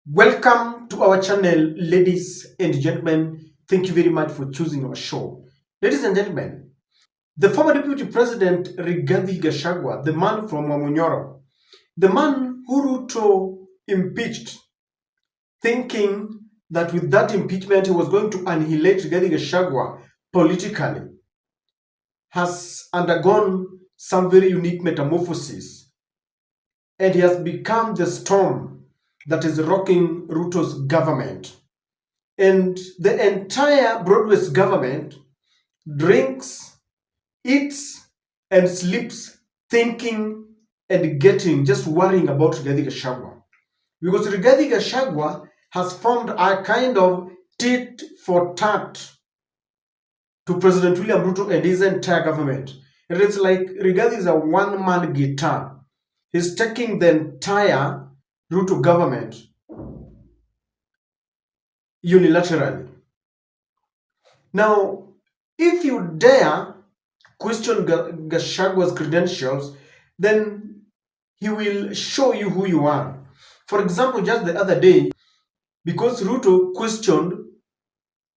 Welcome to our channel, ladies and gentlemen. Thank you very much for choosing our show. Ladies and gentlemen, the former Deputy President Rigathi Gachagua, the man from Wamunyoro, the man who Ruto impeached, thinking that with that impeachment he was going to annihilate Rigathi Gachagua politically, has undergone some very unique metamorphoses, and he has become the storm that is rocking Ruto's government. And the entire Broadway's government drinks, eats, and sleeps thinking and just worrying about Rigathi Gachagua. Because Rigathi Gachagua has formed a kind of tit for tat to President William Ruto and his entire government. And it's like Rigathi is a one-man guitar. He's taking the entire Ruto government unilaterally. Now, if you dare question Gachagua's credentials, then he will show you who you are. For example, just the other day, because Ruto questioned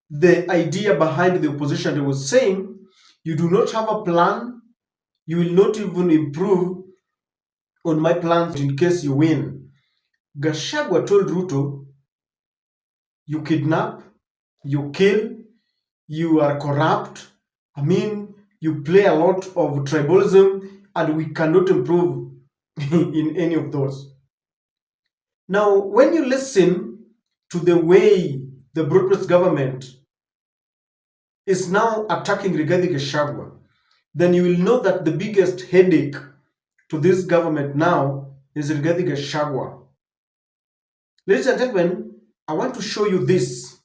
the idea behind the opposition, he was saying, you do not have a plan, you will not even improve on my plans in case you win. Gachagua told Ruto, you kidnap, you kill, you are corrupt, you play a lot of tribalism, and we cannot improve in any of those. Now, when you listen to the way the Broadway government is now attacking Rigathi Gachagua, then you will know that the biggest headache to this government now is Rigathi Gachagua. Ladies and gentlemen, I want to show you this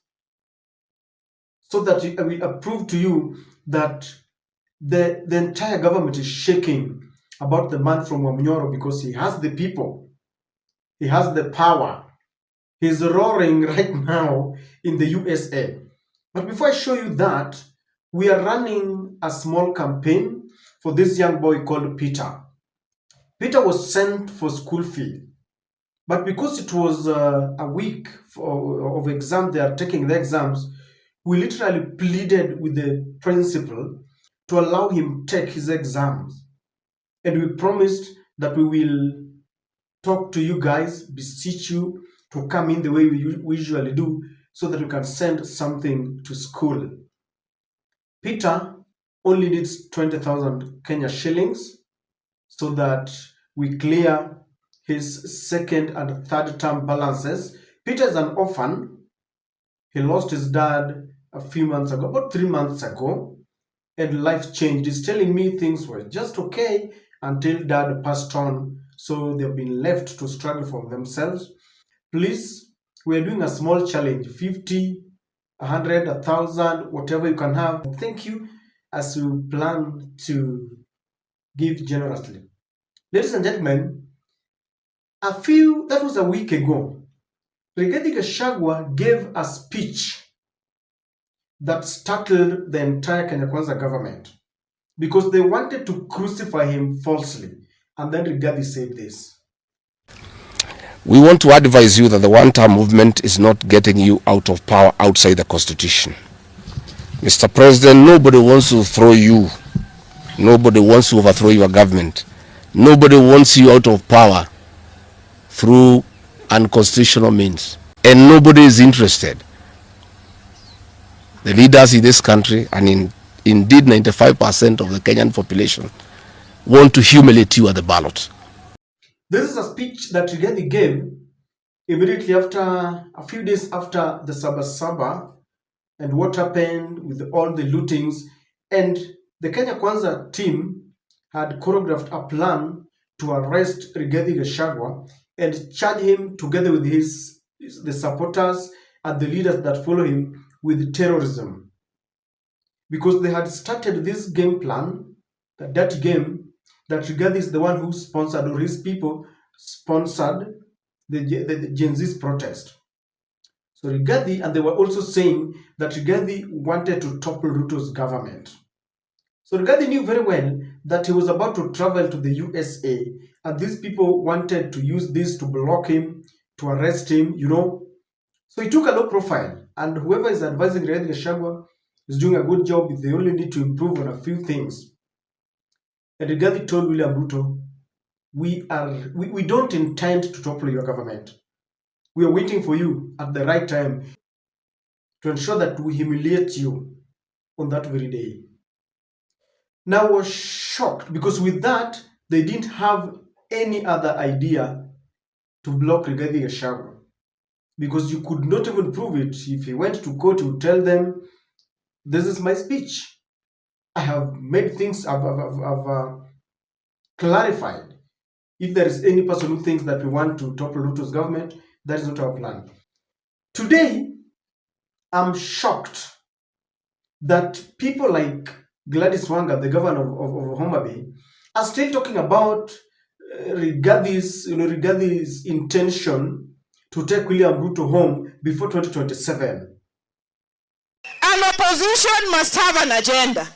so that I will prove to you that the entire government is shaking about the man from Wamunyoro because he has the people, he has the power, he's roaring right now in the USA. But before I show you that, we are running a small campaign for this young boy called Peter. Peter was sent for school fee, but because it was a week of exam, they are taking the exams, we literally pleaded with the principal to allow him take his exams. And we promised that we will talk to you guys, beseech you to come in the way we usually do so that we can send something to school. Peter only needs 20,000 Kenya shillings so that we clear his second and third term balances. Peter is an orphan. He lost his dad a few months ago, about 3 months ago, and life changed. He's telling me things were just okay until dad passed on, so they've been left to struggle for themselves. Please, we're doing a small challenge, 50, 100, 1,000, whatever you can have. Thank you, as you plan to give generously. Ladies and gentlemen, that was a week ago, Rigathi Gachagua gave a speech that startled the entire Kenya Kwanza government because they wanted to crucify him falsely. And then Rigathi said this. We want to advise you that the one-term movement is not getting you out of power outside the Constitution. Mr. President, nobody wants to throw you. Nobody wants to overthrow your government. Nobody wants you out of power through unconstitutional means. And nobody is interested. The leaders in this country, and indeed 95% of the Kenyan population, want to humiliate you at the ballot. This is a speech that Rigathi gave immediately after, a few days after the Sabasaba and what happened with all the lootings. And the Kenya Kwanza team had choreographed a plan to arrest Rigathi Gachagua and charge him together with the supporters and the leaders that follow him with terrorism, because they had started this game plan, that game that Rigathi is the one who sponsored, or his people sponsored the Gen Z's protest. So Rigathi, and they were also saying that Rigathi wanted to topple Ruto's government. So Rigathi knew very well that he was about to travel to the USA, and these people wanted to use this to block him to arrest him, you know. So he took a low profile, and whoever is advising Rigathi Gachagua is doing a good job. They only need to improve on a few things. And Rigathi told William Ruto, we don't intend to topple your government. We are waiting for you at the right time to ensure that we humiliate you on that very day. Now I was shocked because with that, they didn't have any other idea to block Rigathi Gachagua, because you could not even prove it. If he went to court, to tell them, this is my speech. I have made things, I've clarified. If there is any person who thinks that we want to topple Ruto's government, that is not our plan. Today, I'm shocked that people like Gladys Wanga, the governor of Homa Bay, are still talking about Rigathi's intention to take William Ruto home before 2027. An opposition must have an agenda.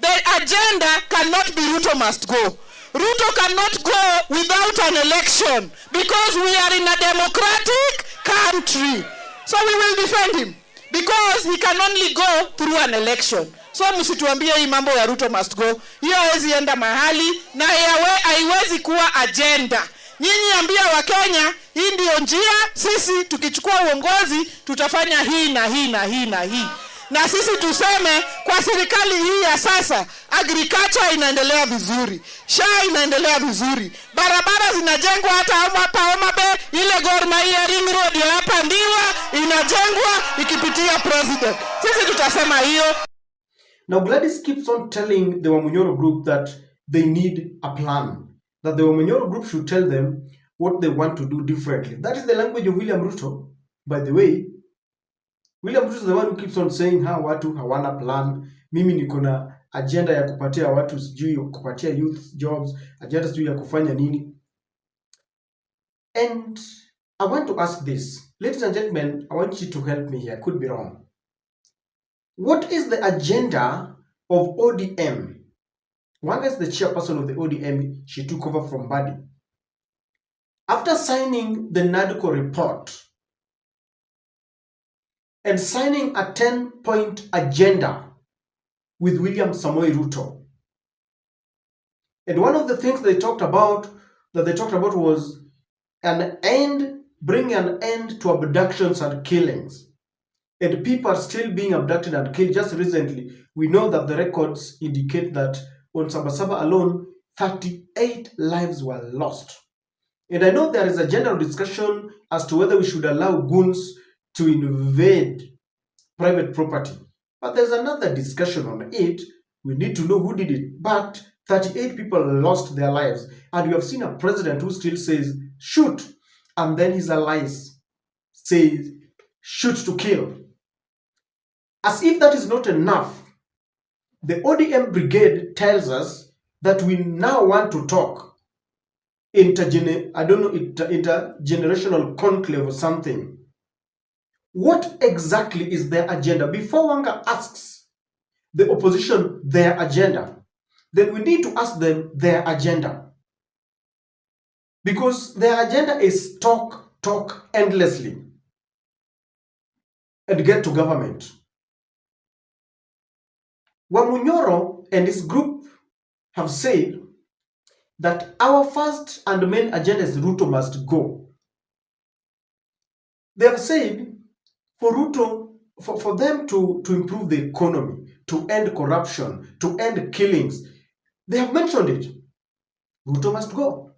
The agenda cannot be Ruto must go. Ruto cannot go without an election because we are in a democratic country. So we will defend him because he can only go through an election. So msituambie hii mambo ya Ruto must go. Hiyo haiwezi enda mahali na haiwezi kuwa agenda. Nyinyi ambia wa Kenya, hii ndio njia, sisi tukichukua uongozi tutafanya hii na hii na hii na hii. Na sisi tuseme kwa serikali hii ya sasa, agriculture inaendelea vizuri, SHA inaendelea vizuri, barabara zinajengwa hata hapa Homa Bay, ile Gor Mahia ring road ya hapa Ndiwa inajengwa ikipitia president. Sisi tutasema hiyo. Now Gladys keeps on telling the Wamunyoro group that they need a plan, that the Wamunyoro group should tell them what they want to do differently. That is the language of William Ruto, by the way. William Ruto is the one who keeps on saying watu hawana plan. Mimi niko na agenda ya kupatia watu sijui kupatia youth jobs, agenda sijui ya kufanya nini. And I want to ask this. Ladies and gentlemen, I want you to help me here. I could be wrong. What is the agenda of ODM? Wanga is the chairperson of the ODM. She took over from Badi. After signing the NADCO report, and signing a 10-point agenda with William Samoei Ruto. And one of the things they talked about was bring an end to abductions and killings. And people are still being abducted and killed. Just recently, we know that the records indicate that on Sabasaba alone, 38 lives were lost. And I know there is a general discussion as to whether we should allow goons to invade private property. But there's another discussion on it. We need to know who did it. But 38 people lost their lives. And we have seen a president who still says, shoot. And then his allies say, shoot to kill. As if that is not enough, the ODM brigade tells us that we now want to talk intergenerational conclave or something. What exactly is their agenda? Before Wanga asks the opposition their agenda, then we need to ask them their agenda. Because their agenda is talk endlessly and get to government. Wamunyoro and his group have said that our first and main agenda is Ruto must go. They have said for Ruto, for them to improve the economy, to end corruption, to end killings, they have mentioned it. Ruto must go.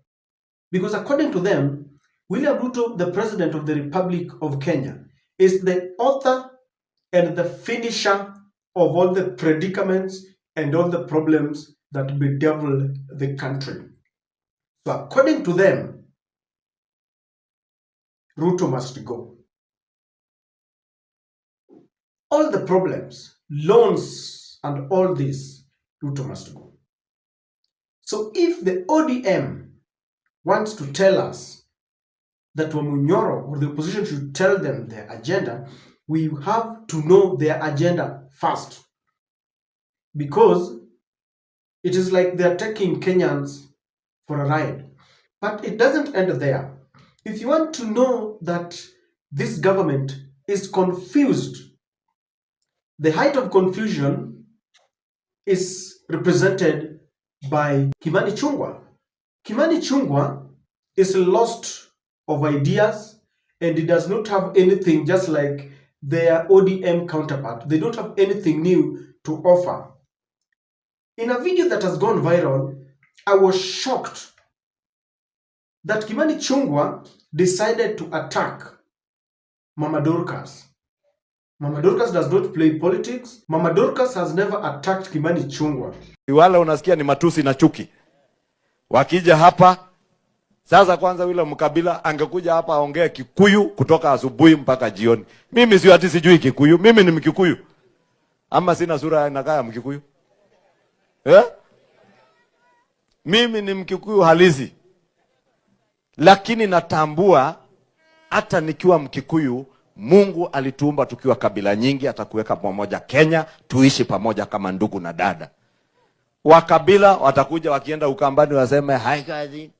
Because according to them, William Ruto, the President of the Republic of Kenya, is the author and the finisher of all the predicaments and all the problems that bedevil the country. So according to them, Ruto must go. All the problems, loans, and all this, Ruto must go. So if the ODM wants to tell us that Wamunyoro or the opposition should tell them their agenda, we have to know their agenda first. Because it is like they're taking Kenyans for a ride. But it doesn't end there. If you want to know that this government is confused, the height of confusion is represented by Kimani Ichungwa. Kimani Ichungwa is lost of ideas, and he does not have anything, just like their ODM counterpart. They don't have anything new to offer. In a video that has gone viral, I was shocked that Kimani Ichungwa decided to attack Mama Dorcas. Mama Dorcas does not play politics. Mama Dorcas has never attacked Kimani Ichungwa. Wale unasikia ni matusi na chuki. Wakija hapa, sasa kwanza yule mkabila angekuja hapa aongea Kikuyu kutoka asubuhi mpaka jioni. Mimi sio ati sijui Kikuyu, mimi ni Mkikuyu. Ama sina sura inakaa Mkikuyu? Mimi ni Mkikuyu halisi. Lakini natambua hata nikiwa Mkikuyu, Mungu alituumba tukiwa kabila nyingi, atakuweka pamoja Kenya, tuishi pamoja kama ndugu na dada. Wakabila watakuja wakienda Ukambani waseme hai kazi.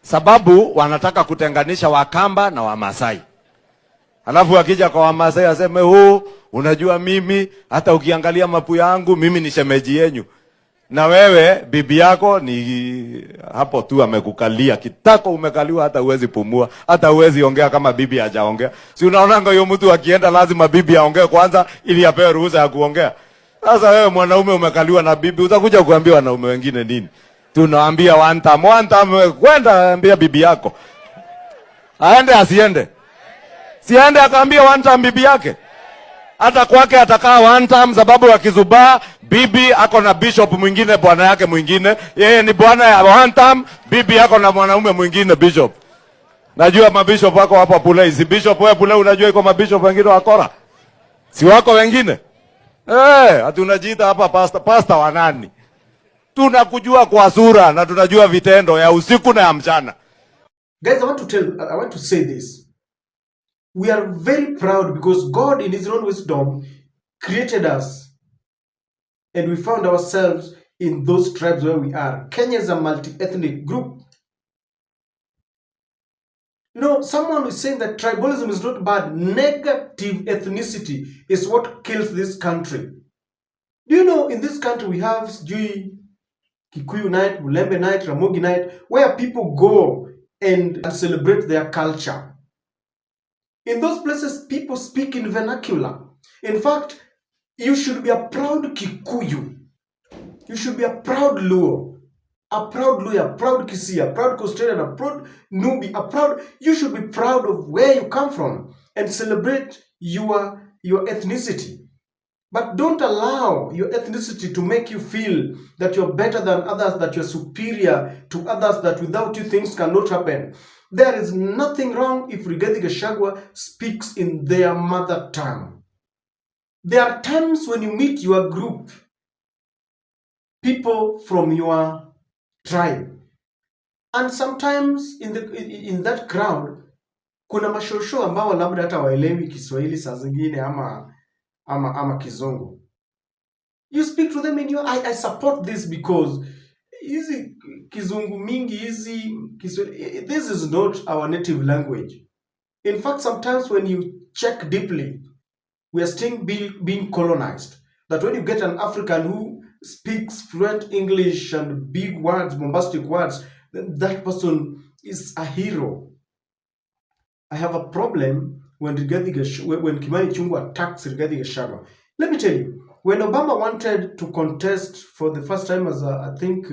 Sababu wanataka kutenganisha Wakamba na Wamasai. Alafu wakija kwa Wamasai waseme unajua mimi hata ukiangalia mapu yangu mimi ni shemeji yenyu. Na wewe bibi yako ni hapo tu amekukalia kitako, umekaliwa hata uwezi pumua, hata uwezi ongea kama bibi hajaongea. Si unaonanga hiyo mtu akienda lazima bibi aongee kwanza ili apewe ruhusa ya kuongea. Sasa wewe mwanaume umekaliwa na bibi, utakuja kuambia wanaume wengine nini? Tunaambia one time kwenda ambia bibi yako. Aende asiende? Siende akaambia one time bibi yake. Hata kwake atakaa one time sababu akizubaa bibi ako na bishop mwingine bwana yake mwingine. Yeye ni bwana ya one time, bibi yako na mwanaume mwingine bishop. Najua mabishop wako hapa Pulei. Si bishop wewe Pulei unajua iko mabishop wengine wakora? Si wako wengine? Ati unajiita hapa pastor wa nani? Tunakujua kwa sura na tunajua vitendo ya usiku na ya mchana. Guys, I want to say this. We are very proud because God in his own wisdom created us, and we found ourselves in those tribes where we are. Kenya is a multi-ethnic group. You know, someone is saying that tribalism is not bad. Negative ethnicity is what kills this country. Do you know in this country we have Kikuyu night, Mulembe night, Ramogi night, where people go and celebrate their culture. In those places, people speak in vernacular. In fact, you should be a proud Kikuyu. You should be a proud Luo, a proud Luya, a proud Kisia, a proud Costarian, a proud Nubi, you should be proud of where you come from and celebrate your ethnicity. But don't allow your ethnicity to make you feel that you're better than others, that you're superior to others, that without you things cannot happen. There is nothing wrong if Rigathi Gachagua speaks in their mother tongue. There are times when you meet your group, people from your tribe, and sometimes in that crowd, kuna mashosho ambao labda hata waelewi Kiswahili saa zingine ama Kizungu. You speak to them in your I support this because easy Kizungu mingi, easy Kiswahili, this is not our native language. In fact, sometimes when you check deeply, we are still being colonized. That when you get an African who speaks fluent English and big words, bombastic words, then that person is a hero. I have a problem when Kimani Ichungwa attacks Rigathi Gachagua. Let me tell you, when Obama wanted to contest for the first time as I think,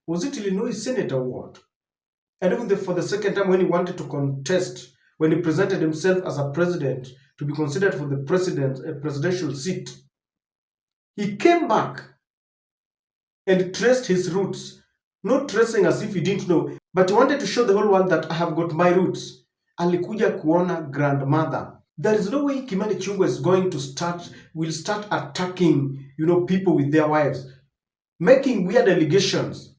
was it Illinois Senate award? And even for the second time when he wanted to contest, when he presented himself as a president to be considered for the presidential seat, he came back and traced his roots. Not tracing as if he didn't know, but he wanted to show the whole world that I have got my roots. Alikuja kuona grandmother. There is no way Kimani Ichungwa is going to will start attacking, people with their wives, making weird allegations.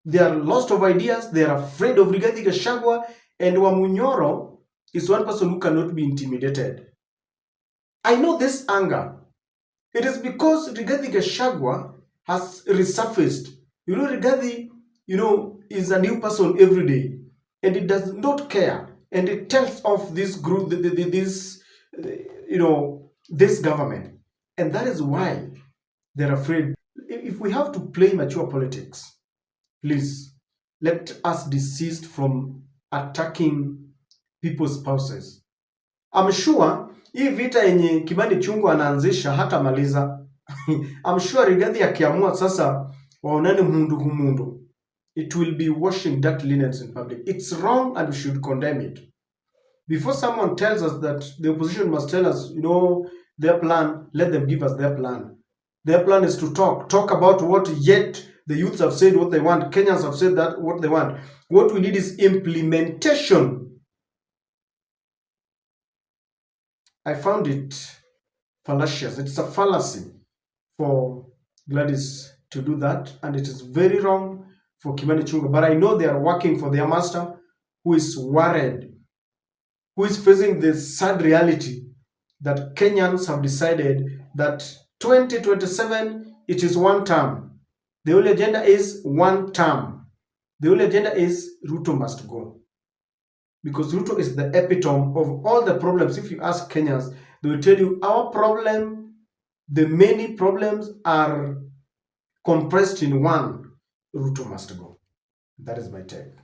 They are lost of ideas. They are afraid of Rigathi Gachagua, and Wamunyoro is one person who cannot be intimidated. I know this anger. It is because Rigathi Gachagua has resurfaced. Rigathi, is a new person every day, and it does not care, and it tells off this group, this this government, and that is why they're afraid. If we have to play mature politics, please let us desist from attacking people's spouses. I'm sure hii vita yenye Kimani Ichungwa anaanzisha hata maliza. I'm sure Rigathi akiamua sasa waonane mundu humundu, it will be washing dirty linens in public. It's wrong and we should condemn it. Before someone tells us that the opposition must tell us, their plan, let them give us their plan. Their plan is to talk about what yet the youths have said what they want. Kenyans have said that what they want. What we need is implementation. I found it fallacious. It's a fallacy for Gladys to do that, and it is very wrong for Kimani Ichungwa. But I know they are working for their master, who is worried, who is facing the sad reality that Kenyans have decided that 2027, it is one term. The only agenda is one term. The only agenda is Ruto must go. Because Ruto is the epitome of all the problems. If you ask Kenyans, they will tell you our problem, the many problems are compressed in one. Ruto must go. That is my take.